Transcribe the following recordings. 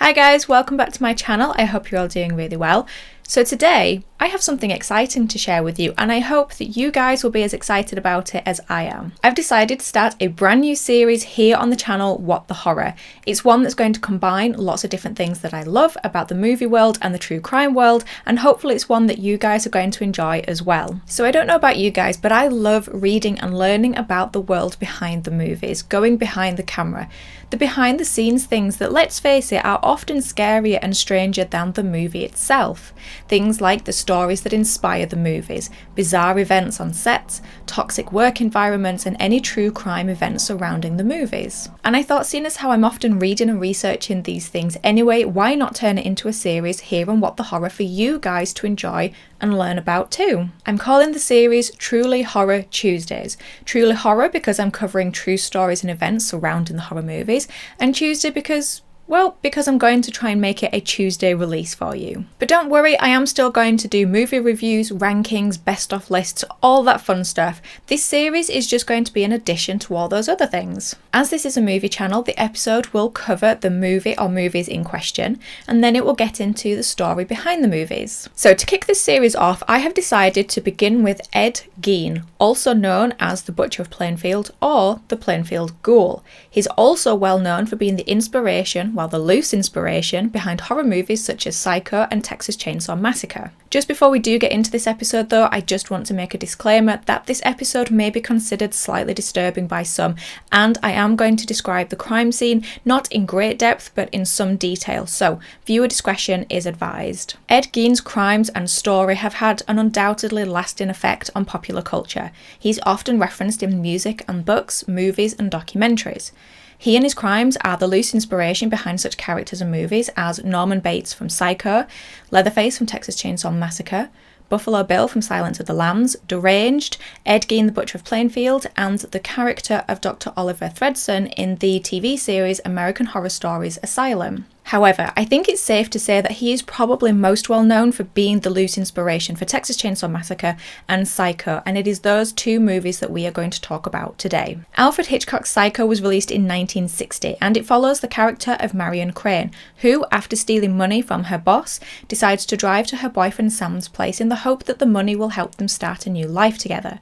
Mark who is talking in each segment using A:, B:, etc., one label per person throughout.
A: Hi guys, welcome back to my channel. I hope you're all doing really well. So today I have something exciting to share with you, and I hope that you guys will be as excited about it as I am. I've decided to start a brand new series here on the channel, What the Horror. It's one that's going to combine lots of different things that I love about the movie world and the true crime world, and hopefully it's one that you guys are going to enjoy as well. So I don't know about you guys, but I love reading and learning about the world behind the movies, going behind the camera. The behind the scenes things that, let's face it, are often scarier and stranger than the movie itself. Things like the stories that inspire the movies, bizarre events on sets, toxic work environments, and any true crime events surrounding the movies. And I thought, seeing as how I'm often reading and researching these things anyway, why not turn it into a series here on What the Horror for you guys to enjoy and learn about too. I'm calling the series Truly Horror Tuesdays. Truly Horror because I'm covering true stories and events surrounding the horror movies, and Tuesday because I'm going to try and make it a Tuesday release for you. But don't worry, I am still going to do movie reviews, rankings, best of lists, all that fun stuff. This series is just going to be an addition to all those other things. As this is a movie channel, the episode will cover the movie or movies in question, and then it will get into the story behind the movies. So to kick this series off, I have decided to begin with Ed Gein, also known as the Butcher of Plainfield or the Plainfield Ghoul. He's also well known for being the inspiration, the loose inspiration behind horror movies such as Psycho and Texas Chainsaw Massacre. Just before we do get into this episode though, I just want to make a disclaimer that this episode may be considered slightly disturbing by some, and I am going to describe the crime scene not in great depth but in some detail, so viewer discretion is advised. Ed Gein's crimes and story have had an undoubtedly lasting effect on popular culture. He's often referenced in music and books, movies and documentaries. He and his crimes are the loose inspiration behind such characters and movies as Norman Bates from Psycho, Leatherface from Texas Chainsaw Massacre, Buffalo Bill from Silence of the Lambs, Deranged, Ed Gein the Butcher of Plainfield, and the character of Dr. Oliver Thredson in the TV series American Horror Stories Asylum. However, I think it's safe to say that he is probably most well known for being the loose inspiration for Texas Chainsaw Massacre and Psycho, and it is those two movies that we are going to talk about today. Alfred Hitchcock's Psycho was released in 1960, and it follows the character of Marion Crane, who, after stealing money from her boss, decides to drive to her boyfriend Sam's place in the hope that the money will help them start a new life together.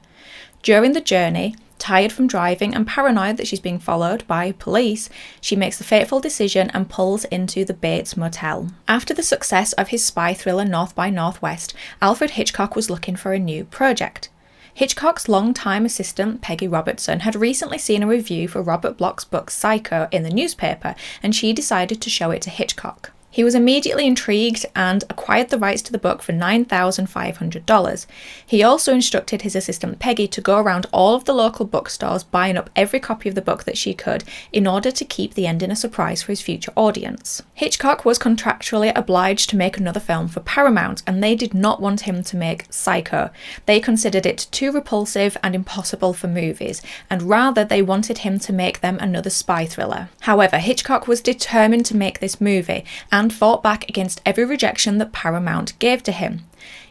A: During the journey, tired from driving and paranoid that she's being followed by police, she makes the fateful decision and pulls into the Bates Motel. After the success of his spy thriller North by Northwest, Alfred Hitchcock was looking for a new project. Hitchcock's longtime assistant, Peggy Robertson, had recently seen a review for Robert Bloch's book Psycho in the newspaper, and she decided to show it to Hitchcock. He was immediately intrigued and acquired the rights to the book for $9,500. He also instructed his assistant Peggy to go around all of the local bookstores buying up every copy of the book that she could in order to keep the ending a surprise for his future audience. Hitchcock was contractually obliged to make another film for Paramount, and they did not want him to make Psycho. They considered it too repulsive and impossible for movies, and rather they wanted him to make them another spy thriller. However, Hitchcock was determined to make this movie and fought back against every rejection that Paramount gave to him.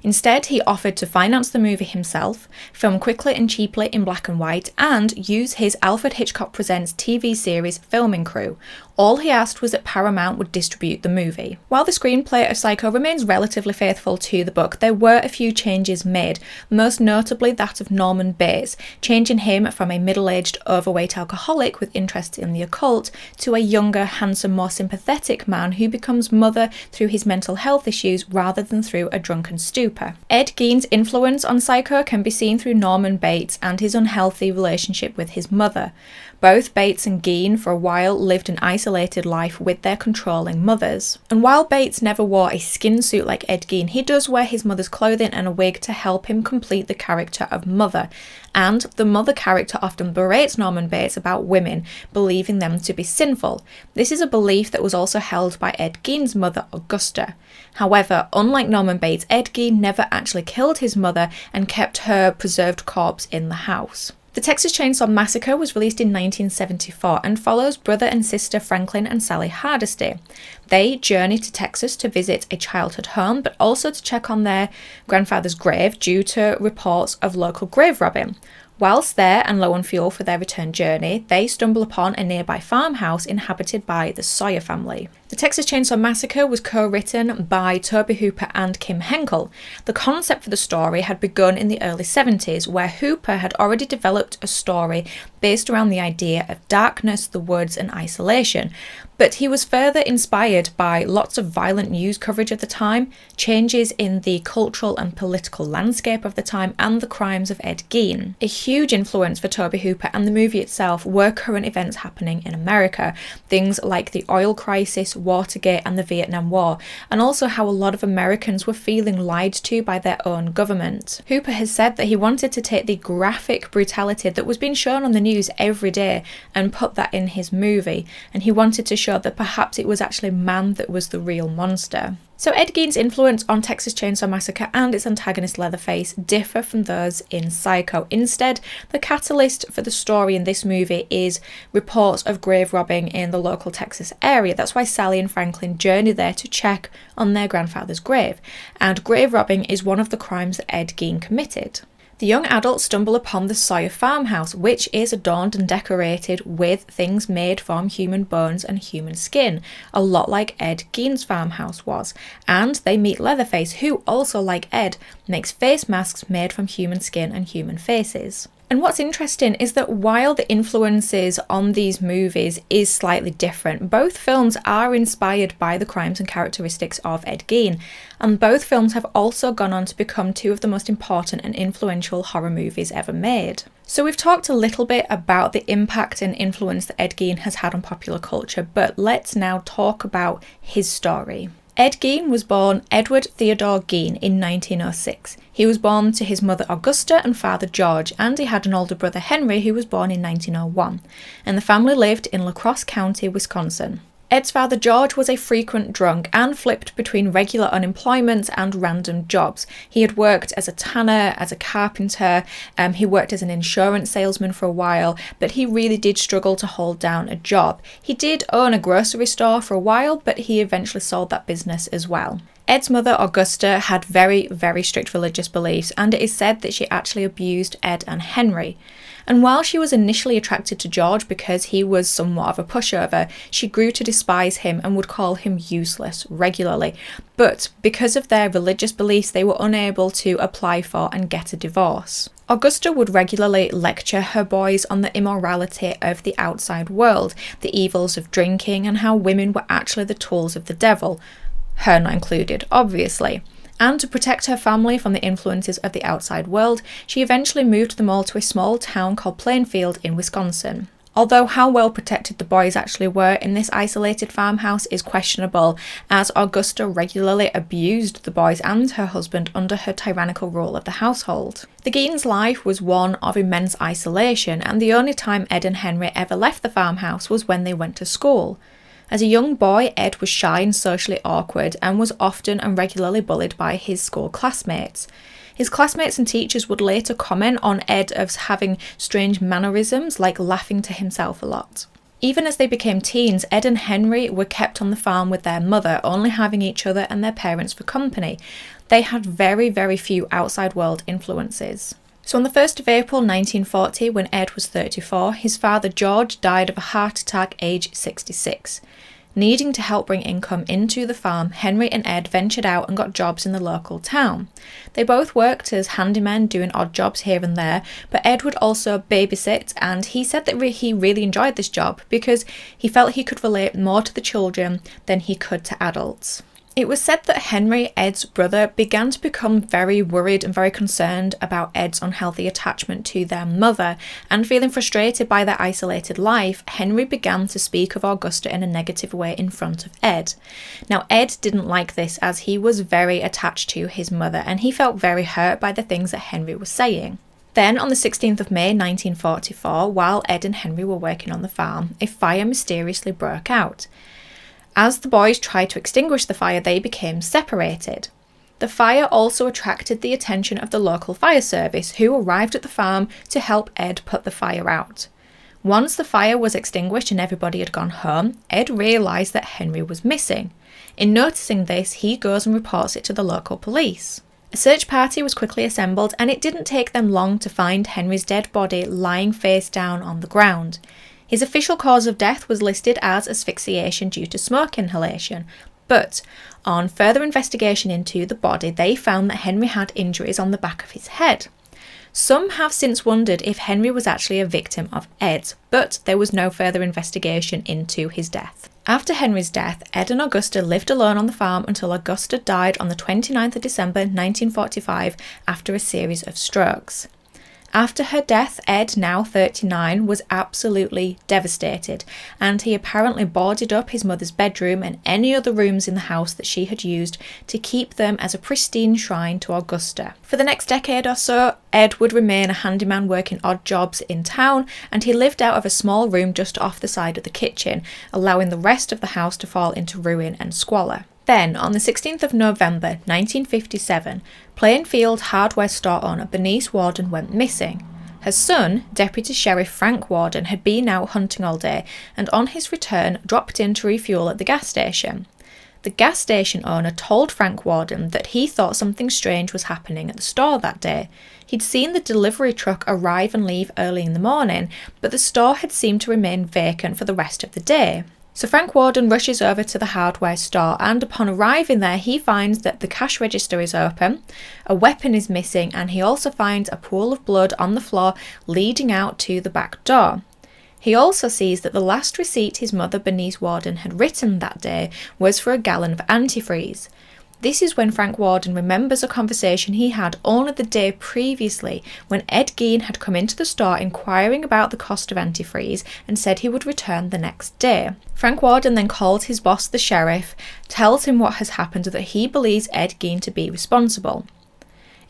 A: Instead, he offered to finance the movie himself, film quickly and cheaply in black and white, and use his Alfred Hitchcock Presents TV series filming crew. All he asked was that Paramount would distribute the movie. While the screenplay of Psycho remains relatively faithful to the book, there were a few changes made, most notably that of Norman Bates, changing him from a middle-aged, overweight alcoholic with interests in the occult to a younger, handsome, more sympathetic man who becomes mother through his mental health issues rather than through a drunken stupor. Ed Gein's influence on Psycho can be seen through Norman Bates and his unhealthy relationship with his mother. Both Bates and Gein for a while lived an isolated life with their controlling mothers. And while Bates never wore a skin suit like Ed Gein, he does wear his mother's clothing and a wig to help him complete the character of mother. And the mother character often berates Norman Bates about women, believing them to be sinful. This is a belief that was also held by Ed Gein's mother, Augusta. However, unlike Norman Bates, Ed Gein never actually killed his mother and kept her preserved corpse in the house. The Texas Chainsaw Massacre was released in 1974 and follows brother and sister Franklin and Sally Hardesty. They journey to Texas to visit a childhood home, but also to check on their grandfather's grave due to reports of local grave robbing. Whilst there and low on fuel for their return journey, they stumble upon a nearby farmhouse inhabited by the Sawyer family. The The Texas Chainsaw Massacre was co-written by Tobe Hooper and Kim Henkel. The concept for the story had begun in the early 70s, where Hooper had already developed a story based around the idea of darkness, the woods, and isolation. But he was further inspired by lots of violent news coverage of the time, changes in the cultural and political landscape of the time, and the crimes of Ed Gein. A huge influence for Tobe Hooper and the movie itself were current events happening in America, things like the oil crisis, Watergate, and the Vietnam War, and also how a lot of Americans were feeling lied to by their own government. Hooper has said that he wanted to take the graphic brutality that was being shown on the news every day and put that in his movie, and he wanted to show that perhaps it was actually man that was the real monster. So Ed Gein's influence on Texas Chainsaw Massacre and its antagonist Leatherface differ from those in Psycho. Instead, the catalyst for the story in this movie is reports of grave robbing in the local Texas area. That's why Sally and Franklin journey there to check on their grandfather's grave. And grave robbing is one of the crimes that Ed Gein committed. The young adults stumble upon the Sawyer farmhouse, which is adorned and decorated with things made from human bones and human skin, a lot like Ed Gein's farmhouse was. And they meet Leatherface, who, also like Ed, makes face masks made from human skin and human faces. And what's interesting is that while the influences on these movies is slightly different, both films are inspired by the crimes and characteristics of Ed Gein, and both films have also gone on to become two of the most important and influential horror movies ever made. So we've talked a little bit about the impact and influence that Ed Gein has had on popular culture, but let's now talk about his story. Ed Gein was born Edward Theodore Gein in 1906. He was born to his mother Augusta and father George, and he had an older brother Henry who was born in 1901, and the family lived in La Crosse County, Wisconsin. Ed's father George was a frequent drunk and flipped between regular unemployment and random jobs. He had worked as a tanner, as a carpenter, he worked as an insurance salesman for a while, but he really did struggle to hold down a job. He did own a grocery store for a while, but he eventually sold that business as well. Ed's mother, Augusta, had very, very strict religious beliefs, and it is said that she actually abused Ed and Henry. And while she was initially attracted to George because he was somewhat of a pushover, she grew to despise him and would call him useless regularly. But because of their religious beliefs, they were unable to apply for and get a divorce. Augusta would regularly lecture her boys on the immorality of the outside world, the evils of drinking, and how women were actually the tools of the devil. Her not included, obviously. And to protect her family from the influences of the outside world, she eventually moved them all to a small town called Plainfield in Wisconsin. Although how well protected the boys actually were in this isolated farmhouse is questionable, as Augusta regularly abused the boys and her husband under her tyrannical rule of the household. The Geins' life was one of immense isolation, and the only time Ed and Henry ever left the farmhouse was when they went to school. As a young boy, Ed was shy and socially awkward and was often and regularly bullied by his school classmates. His classmates and teachers would later comment on Ed as having strange mannerisms, like laughing to himself a lot. Even as they became teens, Ed and Henry were kept on the farm with their mother, only having each other and their parents for company. They had very, very few outside world influences. So on the 1st of April 1940, when Ed was 34, his father George died of a heart attack aged 66. Needing to help bring income into the farm, Henry and Ed ventured out and got jobs in the local town. They both worked as handymen, doing odd jobs here and there, but Ed would also babysit, and he said that he really enjoyed this job because he felt he could relate more to the children than he could to adults. It was said that Henry, Ed's brother, began to become very worried and very concerned about Ed's unhealthy attachment to their mother, and feeling frustrated by their isolated life, Henry began to speak of Augusta in a negative way in front of Ed. Now, Ed didn't like this as he was very attached to his mother, and he felt very hurt by the things that Henry was saying. Then, on the 16th of May 1944, while Ed and Henry were working on the farm, a fire mysteriously broke out. As the boys tried to extinguish the fire, they became separated. The fire also attracted the attention of the local fire service, who arrived at the farm to help Ed put the fire out. Once the fire was extinguished and everybody had gone home, Ed realised that Henry was missing. In noticing this, he goes and reports it to the local police. A search party was quickly assembled, and it didn't take them long to find Henry's dead body lying face down on the ground. His official cause of death was listed as asphyxiation due to smoke inhalation, but on further investigation into the body, they found that Henry had injuries on the back of his head. Some have since wondered if Henry was actually a victim of Ed, but there was no further investigation into his death. After Henry's death, Ed and Augusta lived alone on the farm until Augusta died on the 29th of December 1945 after a series of strokes. After her death, Ed, now 39, was absolutely devastated, and he apparently boarded up his mother's bedroom and any other rooms in the house that she had used to keep them as a pristine shrine to Augusta. For the next decade or so, Ed would remain a handyman working odd jobs in town, and he lived out of a small room just off the side of the kitchen, allowing the rest of the house to fall into ruin and squalor. Then, on the 16th of November 1957, Plainfield hardware store owner Bernice Warden went missing. Her son, Deputy Sheriff Frank Warden, had been out hunting all day and on his return dropped in to refuel at the gas station. The gas station owner told Frank Warden that he thought something strange was happening at the store that day. He'd seen the delivery truck arrive and leave early in the morning, but the store had seemed to remain vacant for the rest of the day. So Frank Warden rushes over to the hardware store, and upon arriving there he finds that the cash register is open, a weapon is missing, and he also finds a pool of blood on the floor leading out to the back door. He also sees that the last receipt his mother Bernice Warden had written that day was for a gallon of antifreeze. This is when Frank Warden remembers a conversation he had only the day previously when Ed Gein had come into the store inquiring about the cost of antifreeze and said he would return the next day. Frank Warden then calls his boss, the sheriff, tells him what has happened, that he believes Ed Gein to be responsible.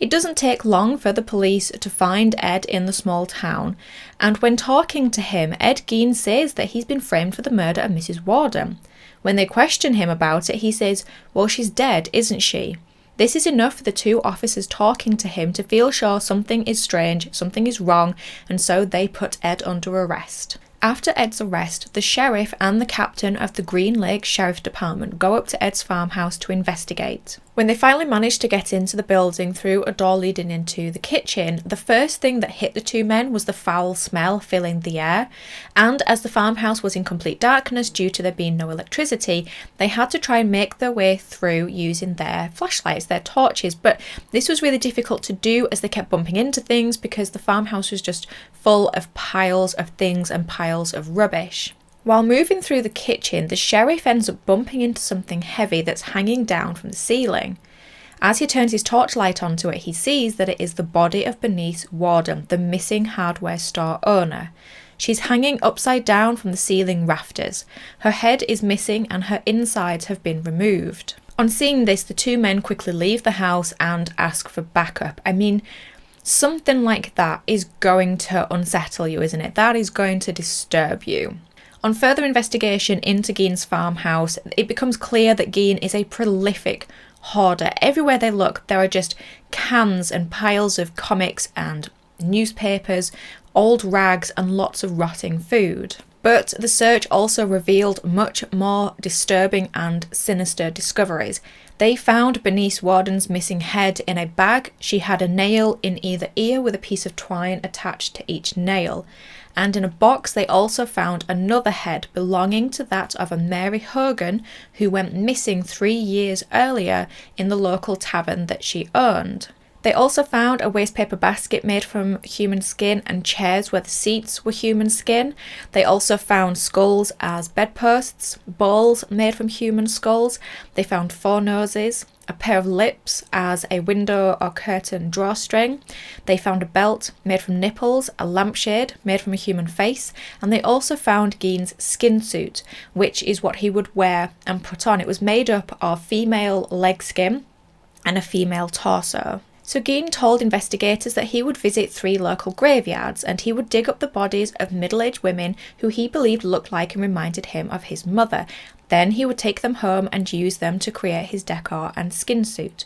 A: It doesn't take long for the police to find Ed in the small town, and when talking to him, Ed Gein says that he's been framed for the murder of Mrs. Warden. When they question him about it, he says, "Well, she's dead, isn't she?" This is enough for the two officers talking to him to feel sure something is strange, something is wrong, and so they put Ed under arrest. After Ed's arrest, the sheriff and the captain of the Green Lake Sheriff Department go up to Ed's farmhouse to investigate. When they finally manage to get into the building through a door leading into the kitchen, the first thing that hit the two men was the foul smell filling the air, and as the farmhouse was in complete darkness due to there being no electricity, they had to try and make their way through using their flashlights, their torches, but this was really difficult to do as they kept bumping into things because the farmhouse was just full of piles of things and piles of rubbish. While moving through the kitchen, the sheriff ends up bumping into something heavy that's hanging down from the ceiling. As he turns his torchlight onto it, he sees that it is the body of Bernice Warden, the missing hardware store owner. She's hanging upside down from the ceiling rafters. Her head is missing and her insides have been removed. On seeing this, the two men quickly leave the house and ask for backup. I mean, something like that is going to unsettle you, isn't it? That is going to disturb you. On further investigation into Gein's farmhouse, it becomes clear that Gein is a prolific hoarder. Everywhere they look, there are just cans and piles of comics and newspapers, old rags, and lots of rotting food. But the search also revealed much more disturbing and sinister discoveries. They found Bernice Warden's missing head in a bag. She had a nail in either ear with a piece of twine attached to each nail. And in a box they also found another head belonging to that of a Mary Hogan who went missing 3 years earlier in the local tavern that she owned. They also found a wastepaper basket made from human skin and chairs where the seats were human skin. They also found skulls as bedposts, bowls made from human skulls. They found 4 noses, a pair of lips as a window or curtain drawstring. They found a belt made from nipples, a lampshade made from a human face, and they also found Gein's skin suit, which is what he would wear and put on. It was made up of female leg skin and a female torso. So Gein told investigators that he would visit 3 local graveyards and he would dig up the bodies of middle-aged women who he believed looked like and reminded him of his mother. Then he would take them home and use them to create his decor and skin suit.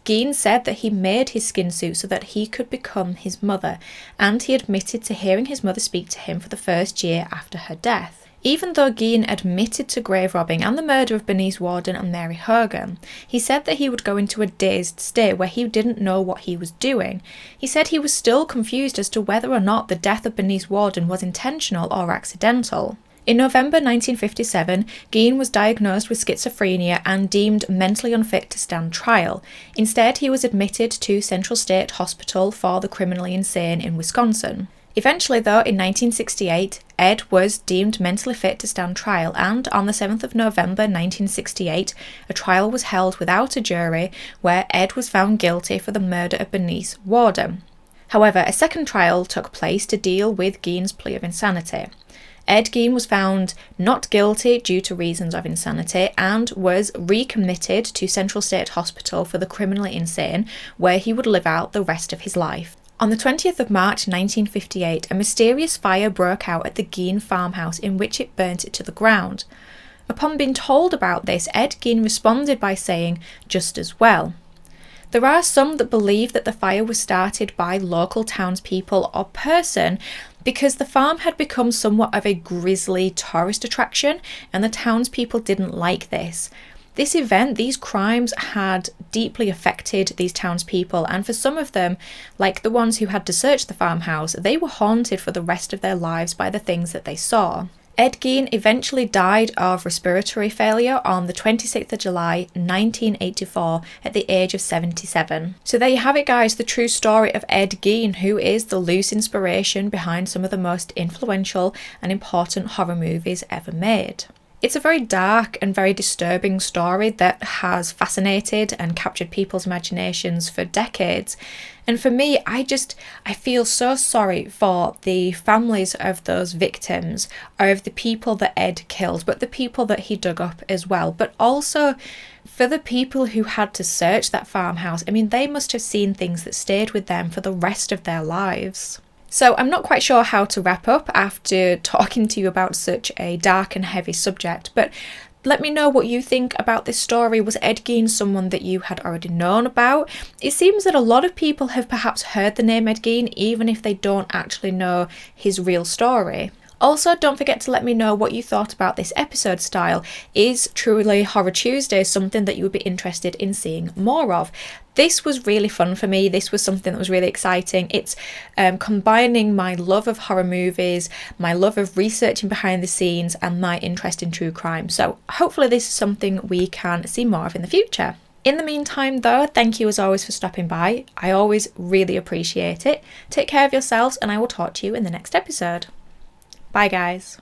A: Gein said that he made his skin suit so that he could become his mother, and he admitted to hearing his mother speak to him for the first year after her death. Even though Gein admitted to grave robbing and the murder of Bernice Worden and Mary Hogan, he said that he would go into a dazed state where he didn't know what he was doing. He said he was still confused as to whether or not the death of Bernice Worden was intentional or accidental. In November 1957, Gein was diagnosed with schizophrenia and deemed mentally unfit to stand trial. Instead, he was admitted to Central State Hospital for the Criminally Insane in Wisconsin. Eventually, though, in 1968, Ed was deemed mentally fit to stand trial, and on the 7th of November 1968, a trial was held without a jury where Ed was found guilty for the murder of Bernice Worden. However, a second trial took place to deal with Gein's plea of insanity. Ed Gein was found not guilty due to reasons of insanity and was recommitted to Central State Hospital for the Criminally Insane, where he would live out the rest of his life. On the 20th of March 1958, a mysterious fire broke out at the Gein farmhouse, in which it burnt it to the ground. Upon being told about this, Ed Gein responded by saying, "Just as well." There are some that believe that the fire was started by local townspeople or person because the farm had become somewhat of a grisly tourist attraction and the townspeople didn't like this. This event, these crimes, had deeply affected these townspeople, and for some of them, like the ones who had to search the farmhouse, they were haunted for the rest of their lives by the things that they saw. Ed Gein eventually died of respiratory failure on the 26th of July 1984 at the age of 77. So there you have it, guys, the true story of Ed Gein, who is the loose inspiration behind some of the most influential and important horror movies ever made. It's a very dark and very disturbing story that has fascinated and captured people's imaginations for decades. And for me, I feel so sorry for the families of those victims, of the people that Ed killed, but the people that he dug up as well. But also for the people who had to search that farmhouse. I mean, they must have seen things that stayed with them for the rest of their lives. So I'm not quite sure how to wrap up after talking to you about such a dark and heavy subject, but let me know what you think about this story. Was Ed Gein someone that you had already known about? It seems that a lot of people have perhaps heard the name Ed Gein, even if they don't actually know his real story. Also, don't forget to let me know what you thought about this episode style. Is Truly Horror Tuesday something that you would be interested in seeing more of? This was really fun for me. This was something that was really exciting. It's combining my love of horror movies, my love of researching behind the scenes, and my interest in true crime. So hopefully this is something we can see more of in the future. In the meantime, though, thank you as always for stopping by. I always really appreciate it. Take care of yourselves, and I will talk to you in the next episode. Bye, guys.